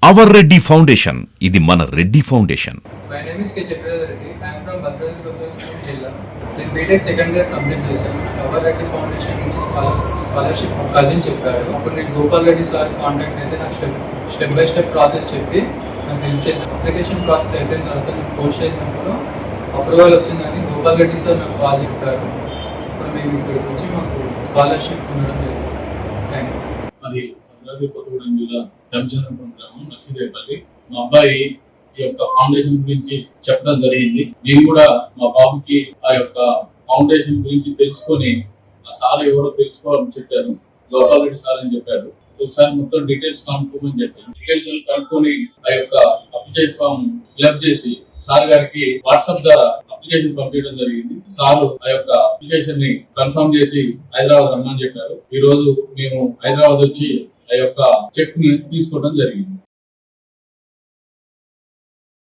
Hour Reddy foundation, ఇది మన Reddy foundation. My name is K Chakravarthi. I'm from Bhadradri జిల్లా. నేను బీటెక్ సెకండ్ ఇయర్ కంప్లీట్ చేశాను. అవర్ రెడ్డి ఫౌండేషన్ నుంచి స్కాలర్షిప్ కజిన్ చెప్పారు. అప్పుడు నేను గోపాల్ రెడ్డి సార్ కాంటాక్ట్ అయితే నాకు స్టెప్ బై స్టెప్ ప్రాసెస్ చెప్పి నాకు హెల్ప్ చేశాను. అప్లికేషన్ ప్రాసెస్ అయిపోయిన తర్వాత నేను పోస్ట్ చేసినప్పుడు అప్రూవల్ వచ్చిందని గోపాల్ రెడ్డి సార్ నాకు కాల్ చెప్పారు. ఇప్పుడు మేము ఇక్కడికి వచ్చి మాకు స్కాలర్షిప్ ఉండడం లేదు. Thank you. అది భద్రాద్రి కొత్తగూడెం జిల్లా రంజానపురం గ్రామం లక్ష్మీదేవపల్లి. మా అబ్బాయి ఈ యొక్క ఫౌండేషన్ గురించి చెప్పడం జరిగింది. నేను కూడా మా బాబుకి ఆ యొక్క ఫౌండేషన్ గురించి తెలుసుకొని ఆ సార్ ఎవరో తెలుసుకోవాలని చెప్పారు. గోపాల్ రెడ్డి సార్ అని చెప్పారు. ఒకసారి మొత్తం డీటెయిల్స్ కనుక్కోమని చెప్పారు. డీటెయిల్స్ కనుక్కొని ఆ యొక్క అప్లికేషన్ ఫామ్ ఫిల్అప్ చేసి సార్ గారికి వాట్సాప్ ద్వారా అప్లికేషన్ పంపించడం జరిగింది. సార్ ఆ యొక్క అప్లికేషన్ ని కన్ఫర్మ్ చేసి హైదరాబాద్ రమ్మని చెప్పారు. ఈ రోజు మేము హైదరాబాద్ వచ్చి ఆ యొక్క చెక్ ని తీసుకోవడం జరిగింది.